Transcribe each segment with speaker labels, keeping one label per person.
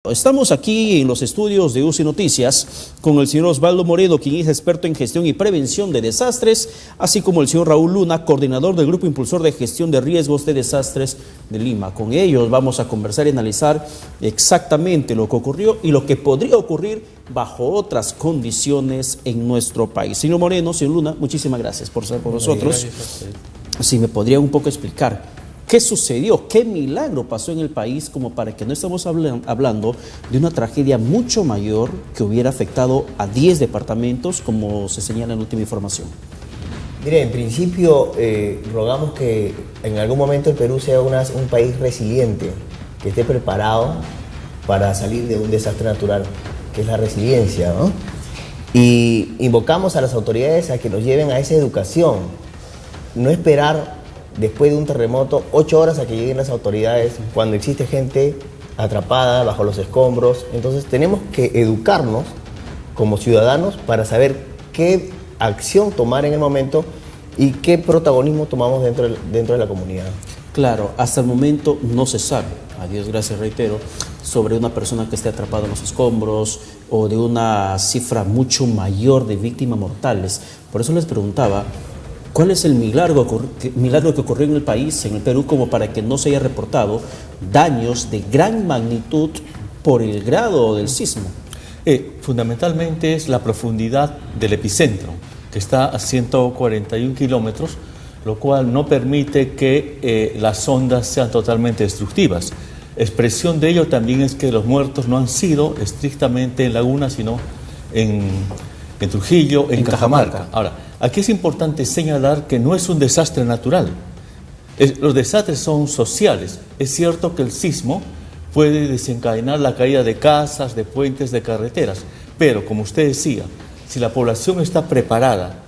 Speaker 1: Estamos aquí en los estudios de UCI Noticias con el señor Osvaldo Moreno, quien es experto en gestión y prevención de desastres, así como el señor Raúl Luna, coordinador del Grupo Impulsor de Gestión de Riesgos de Desastres de Lima. Con ellos vamos a conversar y analizar exactamente lo que ocurrió y lo que podría ocurrir bajo otras condiciones en nuestro país. Señor Moreno, señor Luna, muchísimas gracias por estar con nosotros. Si me podría un poco explicar ¿qué sucedió? ¿Qué milagro pasó en el país como para que no estemos hablando de una tragedia mucho mayor que hubiera afectado a 10 departamentos, como se señala en la última información?
Speaker 2: Mire, en principio rogamos que en algún momento el Perú sea un país resiliente, que esté preparado para salir de un desastre natural, que es la resiliencia, ¿no? Y invocamos a las autoridades a que nos lleven a esa educación, no esperar después de un terremoto 8 horas a que lleguen las autoridades cuando existe gente atrapada bajo los escombros. Entonces tenemos que educarnos como ciudadanos para saber qué acción tomar en el momento y qué protagonismo tomamos dentro de la comunidad.
Speaker 1: Claro, hasta el momento no se sabe, a Dios gracias reitero, sobre una persona que esté atrapada en los escombros o de una cifra mucho mayor de víctimas mortales. Por eso les preguntaba, ¿cuál es el milagro que ocurrió en el país, en el Perú, como para que no se haya reportado daños de gran magnitud por el grado del sismo?
Speaker 3: Fundamentalmente es la profundidad del epicentro, que está a 141 kilómetros, lo cual no permite que las ondas sean totalmente destructivas. Expresión de ello también es que los muertos no han sido estrictamente en Laguna, sino en Trujillo, en Cajamarca. Ahora, aquí es importante señalar que no es un desastre natural. Los desastres son sociales. Es cierto que el sismo puede desencadenar la caída de casas, de puentes, de carreteras, pero como usted decía, si la población está preparada,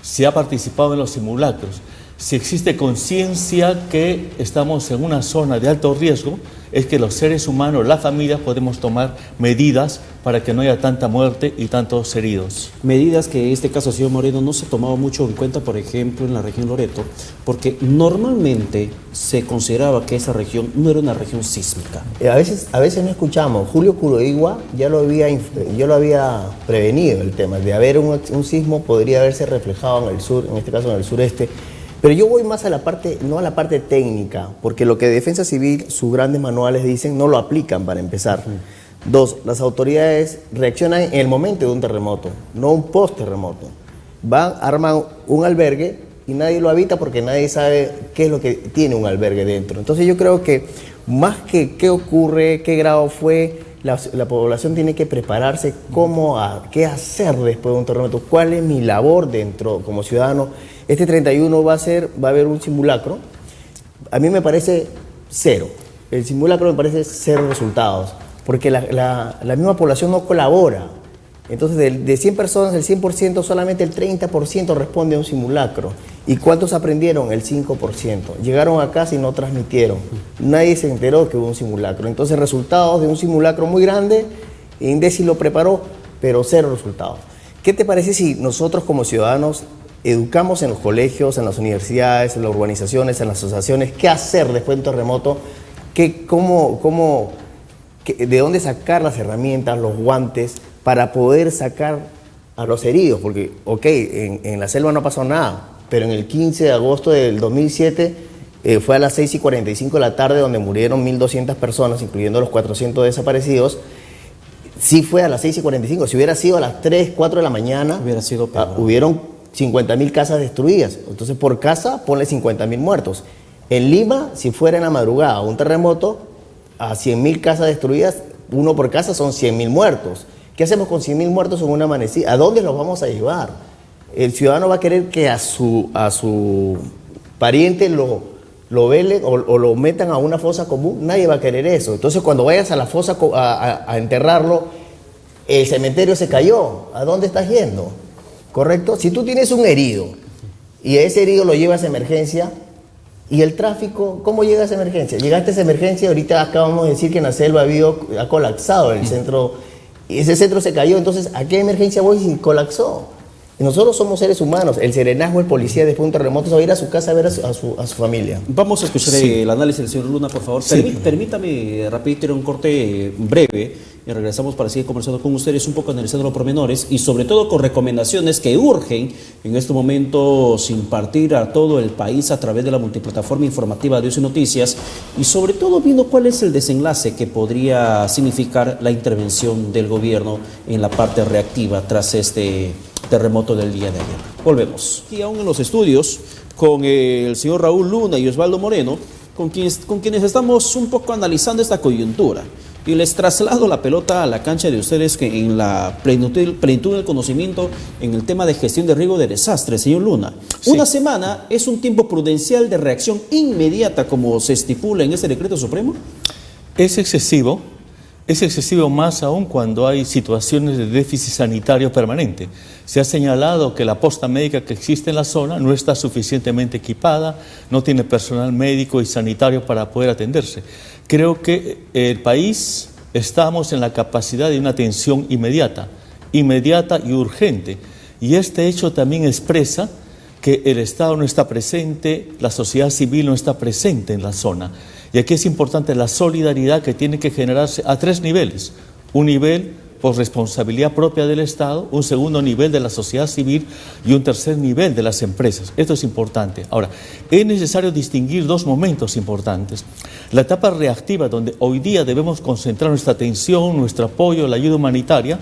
Speaker 3: si ha participado en los simulacros, si existe conciencia que estamos en una zona de alto riesgo, es que los seres humanos, las familias, podemos tomar medidas para que no haya tanta muerte y tantos heridos.
Speaker 1: Medidas que en este caso, señor Moreno, no se tomaba mucho en cuenta, por ejemplo, en la región Loreto, porque normalmente se consideraba que esa región no era una región sísmica.
Speaker 2: A veces no escuchamos. Julio Curoigua ya lo había prevenido el tema. De haber un sismo podría haberse reflejado en el sur, en este caso en el sureste. Pero yo voy más a la parte, no a la parte técnica, porque lo que Defensa Civil, sus grandes manuales dicen, no lo aplican para empezar. Dos, las autoridades reaccionan en el momento de un terremoto, no un post-terremoto. Arman un albergue y nadie lo habita porque nadie sabe qué es lo que tiene un albergue dentro. Entonces yo creo que más que qué ocurre, qué grado fue, la población tiene que prepararse qué hacer después de un terremoto, cuál es mi labor dentro como ciudadano. Este 31 va a haber un simulacro. A mí me parece cero. El simulacro me parece cero resultados, porque la misma población no colabora. Entonces, de 100 personas, el 100%, solamente el 30% responde a un simulacro. ¿Y cuántos aprendieron? El 5%. Llegaron a casa y no transmitieron. Nadie se enteró que hubo un simulacro. Entonces, resultados de un simulacro muy grande, INDECI lo preparó, pero cero resultados. ¿Qué te parece si nosotros como ciudadanos educamos en los colegios, en las universidades, en las urbanizaciones, en las asociaciones, qué hacer después de un terremoto, de dónde sacar las herramientas, los guantes, para poder sacar a los heridos? Porque, en la selva no pasó nada, pero en el 15 de agosto del 2007 fue a las 6:45 de la tarde donde murieron 1.200 personas, incluyendo los 400 desaparecidos. Sí fue a las 6:45, si hubiera sido a las 3, 4 de la mañana, hubieron 50.000 casas destruidas. Entonces, por casa, ponle 50.000 muertos. En Lima, si fuera en la madrugada un terremoto, a 100.000 casas destruidas, uno por casa son 100.000 muertos. ¿Qué hacemos con 100.000 muertos en una amanecida? ¿A dónde los vamos a llevar? El ciudadano va a querer que a su pariente lo velen o lo metan a una fosa común. Nadie va a querer eso. Entonces, cuando vayas a la fosa a enterrarlo, el cementerio se cayó. ¿A dónde estás yendo? ¿Correcto? Si tú tienes un herido y a ese herido lo llevas a emergencia, ¿y el tráfico? ¿Cómo llega a esa emergencia? Llegaste a esa emergencia, ahorita acabamos de decir que en la selva ha colapsado el centro, y ese centro se cayó. Entonces, ¿a qué emergencia voy si colapsó? Y nosotros somos seres humanos. El serenazgo, el policía después de un terremoto se va a ir a su casa a ver a su familia.
Speaker 1: Vamos a escuchar el análisis del señor Luna, por favor.
Speaker 3: Sí.
Speaker 1: Permítame rapidito ir a un corte breve y regresamos para seguir conversando con ustedes, un poco analizando los pormenores y sobre todo con recomendaciones que urgen en estos momentos impartir a todo el país a través de la multiplataforma informativa de UCI Noticias y sobre todo viendo cuál es el desenlace que podría significar la intervención del gobierno en la parte reactiva tras este terremoto del día de ayer. Volvemos. Y aún en los estudios con el señor Raúl Luna y Osvaldo Moreno, con quienes estamos un poco analizando esta coyuntura. Y les traslado la pelota a la cancha de ustedes que en la plenitud del conocimiento en el tema de gestión de riesgo de desastre, señor Luna.
Speaker 3: Sí.
Speaker 1: Una semana es un tiempo prudencial de reacción inmediata como se estipula en este decreto supremo.
Speaker 3: Es excesivo más aún cuando hay situaciones de déficit sanitario permanente. Se ha señalado que la posta médica que existe en la zona no está suficientemente equipada, no tiene personal médico y sanitario para poder atenderse. Creo que el país estamos en la capacidad de una atención inmediata y urgente. Y este hecho también expresa que el Estado no está presente, la sociedad civil no está presente en la zona. Y aquí es importante la solidaridad que tiene que generarse a 3 niveles. Un nivel por responsabilidad propia del Estado, un segundo nivel de la sociedad civil y un tercer nivel de las empresas. Esto es importante. Ahora, es necesario distinguir 2 momentos importantes. La etapa reactiva, donde hoy día debemos concentrar nuestra atención, nuestro apoyo, la ayuda humanitaria,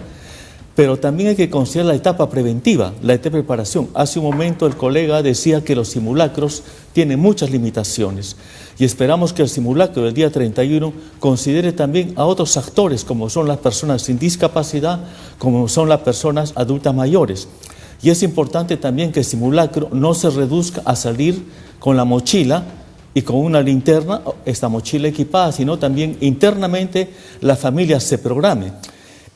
Speaker 3: pero también hay que considerar la etapa preventiva, la etapa de preparación. Hace un momento el colega decía que los simulacros tienen muchas limitaciones y esperamos que el simulacro del día 31 considere también a otros actores como son las personas sin discapacidad, como son las personas adultas mayores. Y es importante también que el simulacro no se reduzca a salir con la mochila y con una linterna, esta mochila equipada, sino también internamente la familia se programe.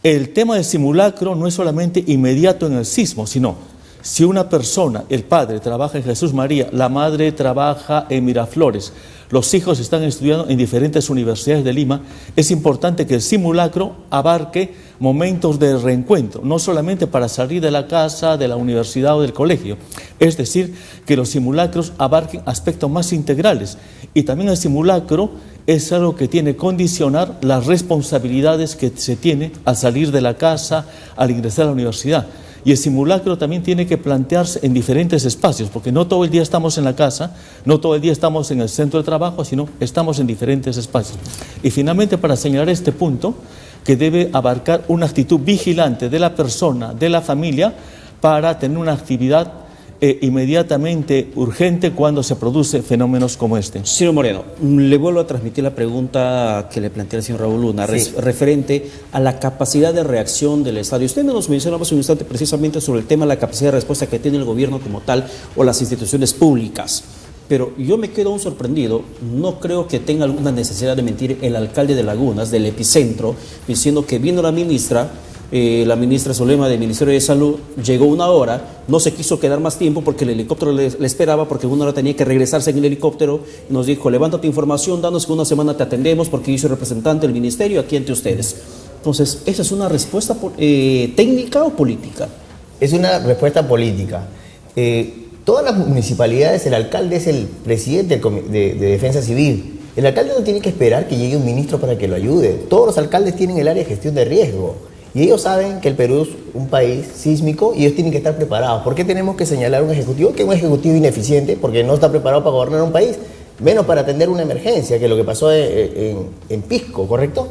Speaker 3: El tema del simulacro no es solamente inmediato en el sismo, sino si una persona, el padre trabaja en Jesús María, la madre trabaja en Miraflores, los hijos están estudiando en diferentes universidades de Lima, es importante que el simulacro abarque momentos de reencuentro, no solamente para salir de la casa, de la universidad o del colegio, es decir, que los simulacros abarquen aspectos más integrales y también el simulacro es algo que tiene que condicionar las responsabilidades que se tiene al salir de la casa, al ingresar a la universidad. Y el simulacro también tiene que plantearse en diferentes espacios, porque no todo el día estamos en la casa, no todo el día estamos en el centro de trabajo, sino estamos en diferentes espacios. Y finalmente, para señalar este punto, que debe abarcar una actitud vigilante de la persona, de la familia, para tener una actividad inmediatamente urgente cuando se produce fenómenos como este.
Speaker 1: Señor Moreno, le vuelvo a transmitir la pregunta que le plantea el señor Raúl Luna,
Speaker 2: sí,
Speaker 1: referente a la capacidad de reacción del Estado. Usted nos mencionaba hace un instante precisamente sobre el tema de la capacidad de respuesta que tiene el gobierno como tal o las instituciones públicas. Pero yo me quedo aún sorprendido, no creo que tenga alguna necesidad de mentir el alcalde de Lagunas, del epicentro, diciendo que vino la ministra Solema del Ministerio de Salud, llegó 1 hora, no se quiso quedar más tiempo porque el helicóptero le esperaba, porque 1 hora tenía que regresarse en el helicóptero, y nos dijo, levanta tu información, danos que 1 semana te atendemos porque yo soy representante del ministerio aquí ante ustedes. Entonces, ¿esa es una respuesta técnica o política?
Speaker 2: Es una respuesta política. Todas las municipalidades, el alcalde es el presidente de Defensa Civil. El alcalde no tiene que esperar que llegue un ministro para que lo ayude. Todos los alcaldes tienen el área de gestión de riesgo. Y ellos saben que el Perú es un país sísmico y ellos tienen que estar preparados. ¿Por qué tenemos que señalar a un ejecutivo que es un ejecutivo ineficiente? Porque no está preparado para gobernar un país, menos para atender una emergencia, que es lo que pasó en Pisco, ¿correcto?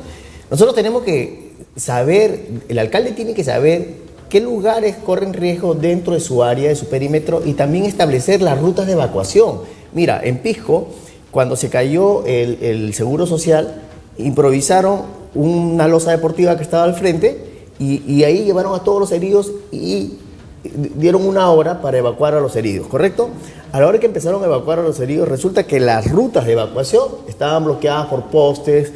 Speaker 2: Nosotros tenemos que saber, el alcalde tiene que saber qué lugares corren riesgo dentro de su área, de su perímetro, y también establecer las rutas de evacuación. Mira, en Pisco, cuando se cayó el Seguro Social, improvisaron una losa deportiva que estaba al frente, y ahí llevaron a todos los heridos y dieron 1 hora para evacuar a los heridos, ¿correcto? A la hora que empezaron a evacuar a los heridos, resulta que las rutas de evacuación estaban bloqueadas por postes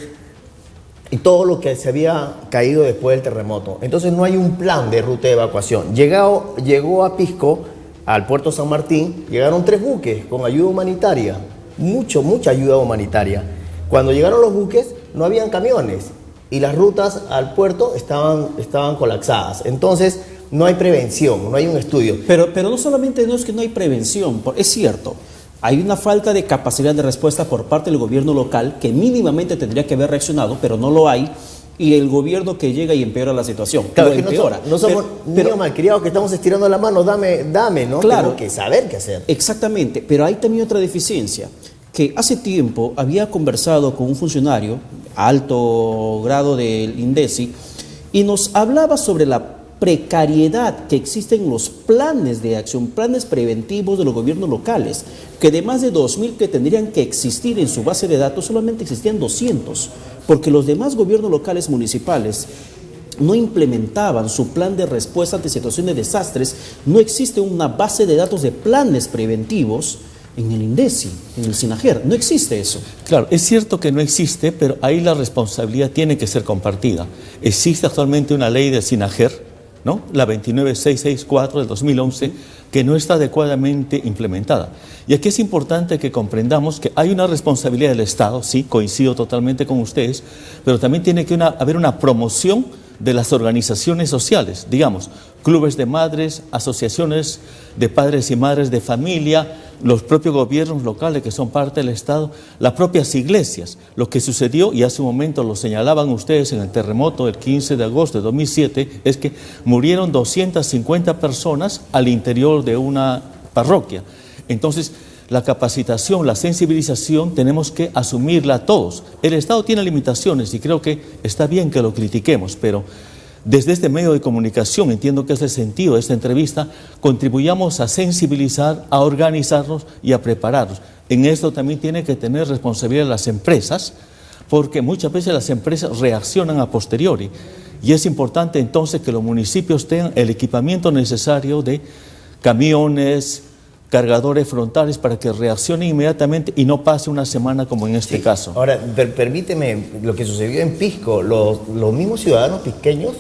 Speaker 2: y todo lo que se había caído después del terremoto. Entonces no hay un plan de ruta de evacuación. Llegó a Pisco, al puerto San Martín, llegaron 3 buques con ayuda humanitaria, mucha ayuda humanitaria. Cuando llegaron los buques no habían camiones y las rutas al puerto estaban colapsadas. Entonces no hay prevención, no hay un estudio.
Speaker 1: Pero no solamente no es que no hay prevención, es cierto, hay una falta de capacidad de respuesta por parte del gobierno local que mínimamente tendría que haber reaccionado, pero no lo hay, y el gobierno que llega y empeora la situación.
Speaker 2: Claro,
Speaker 1: lo
Speaker 2: que
Speaker 1: empeora.
Speaker 2: no somos niños malcriados que estamos estirando la mano, dame, ¿no?
Speaker 1: Claro.
Speaker 2: Tenemos que saber qué hacer.
Speaker 1: Exactamente, pero hay también otra deficiencia, que hace tiempo había conversado con un funcionario, alto grado del INDECI, y nos hablaba sobre la precariedad que existe en los planes de acción, planes preventivos de los gobiernos locales, que de más de 2.000 que tendrían que existir en su base de datos, solamente existían 200, porque los demás gobiernos locales municipales no implementaban su plan de respuesta ante situaciones de desastres. No existe una base de datos de planes preventivos en el INDECI, en el SINAGER, no existe eso.
Speaker 3: Claro, es cierto que no existe, pero ahí la responsabilidad tiene que ser compartida. Existe actualmente una ley del SINAGER, ¿no? La 29664 del 2011, que no está adecuadamente implementada. Y aquí es importante que comprendamos que hay una responsabilidad del Estado, sí, coincido totalmente con ustedes, pero también tiene que haber una promoción de las organizaciones sociales, digamos, clubes de madres, asociaciones de padres y madres de familia, los propios gobiernos locales que son parte del Estado, las propias iglesias. Lo que sucedió, y hace un momento lo señalaban ustedes en el terremoto del 15 de agosto de 2007, es que murieron 250 personas al interior de una parroquia. Entonces, la capacitación, la sensibilización, tenemos que asumirla todos. El Estado tiene limitaciones y creo que está bien que lo critiquemos, pero desde este medio de comunicación, entiendo que es el sentido de esta entrevista, contribuyamos a sensibilizar, a organizarnos y a prepararnos. En esto también tiene que tener responsabilidad las empresas, porque muchas veces las empresas reaccionan a posteriori. Y es importante entonces que los municipios tengan el equipamiento necesario de camiones, cargadores frontales para que reaccionen inmediatamente y no pase una semana como en este caso.
Speaker 2: Ahora, permíteme, lo que sucedió en Pisco, los mismos ciudadanos pisqueños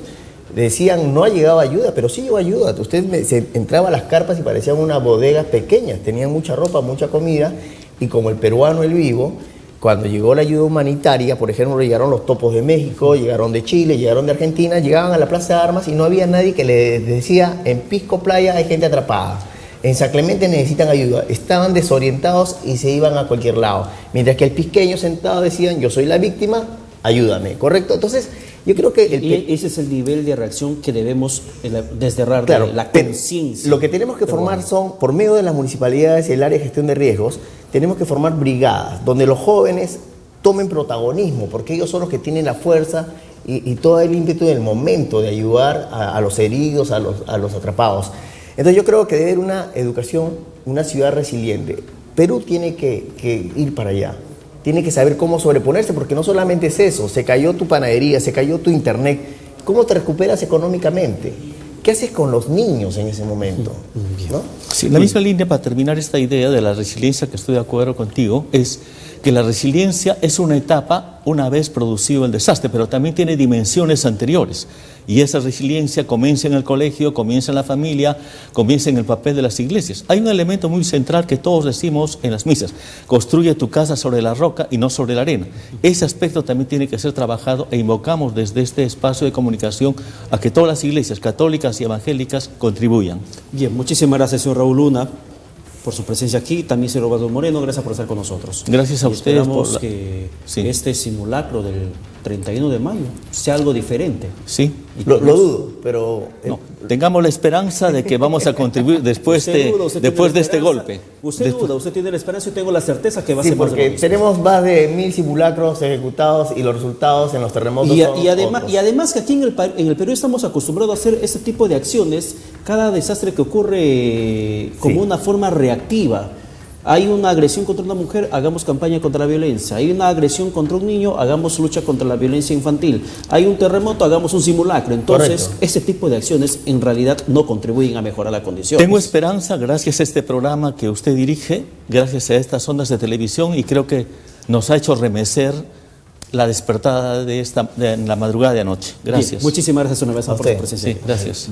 Speaker 2: decían no ha llegado ayuda, pero sí llegó ayuda. Se entraba a las carpas y parecían unas bodegas pequeñas, tenían mucha ropa, mucha comida, y como el peruano el vivo, cuando llegó la ayuda humanitaria, por ejemplo, llegaron los topos de México, llegaron de Chile, llegaron de Argentina, llegaban a la Plaza de Armas y no había nadie que les decía en Pisco Playa hay gente atrapada. En San Clemente necesitan ayuda. Estaban desorientados y se iban a cualquier lado. Mientras que el pisqueño sentado decían, yo soy la víctima, ayúdame, ¿correcto? Entonces, yo creo que...
Speaker 1: Y ese es el nivel de reacción que debemos desterrar,
Speaker 2: claro,
Speaker 1: de la conciencia.
Speaker 2: Lo que tenemos que formar son, por medio de las municipalidades y el área de gestión de riesgos, tenemos que formar brigadas, donde los jóvenes tomen protagonismo, porque ellos son los que tienen la fuerza y todo el ímpetu del momento de ayudar a los heridos, a los atrapados. Entonces yo creo que debe haber una educación, una ciudad resiliente. Perú tiene que ir para allá, tiene que saber cómo sobreponerse, porque no solamente es eso, se cayó tu panadería, se cayó tu internet, ¿cómo te recuperas económicamente? ¿Qué haces con los niños en ese momento? ¿No?
Speaker 3: Sí, la misma línea para terminar esta idea de la resiliencia, que estoy de acuerdo contigo, es que la resiliencia es una etapa una vez producido el desastre, pero también tiene dimensiones anteriores. Y esa resiliencia comienza en el colegio, comienza en la familia, comienza en el papel de las iglesias. Hay un elemento muy central que todos decimos en las misas: construye tu casa sobre la roca y no sobre la arena. Ese aspecto también tiene que ser trabajado e invocamos desde este espacio de comunicación a que todas las iglesias católicas y evangélicas contribuyan.
Speaker 1: Bien, muchísimas gracias, señor Raúl Luna, por su presencia aquí. También, señor Osvaldo Moreno, gracias por estar con nosotros.
Speaker 3: Gracias a ustedes.
Speaker 1: Esperamos que este simulacro del 31 de mayo sea algo diferente.
Speaker 3: Sí.
Speaker 2: Lo dudo, pero...
Speaker 3: No, tengamos la esperanza de que vamos a contribuir después de este golpe.
Speaker 1: Usted duda, usted tiene la esperanza y tengo la certeza que va a
Speaker 2: Sí,
Speaker 1: ser más de lo
Speaker 2: porque
Speaker 1: mismo.
Speaker 2: tenemos más de 1000 simulacros ejecutados y los resultados en los terremotos son otros.
Speaker 1: Y además que aquí en el Perú estamos acostumbrados a hacer este tipo de acciones, cada desastre que ocurre como una forma reactiva. Hay una agresión contra una mujer, hagamos campaña contra la violencia. Hay una agresión contra un niño, hagamos lucha contra la violencia infantil. Hay un terremoto, hagamos un simulacro. Entonces, correcto, ese tipo de acciones en realidad no contribuyen a mejorar la condición.
Speaker 3: Tengo esperanza, gracias a este programa que usted dirige, gracias a estas ondas de televisión, y creo que nos ha hecho remecer la despertada de la madrugada de anoche. Gracias.
Speaker 1: Bien, muchísimas gracias una vez más por su presencia.
Speaker 3: Sí, gracias.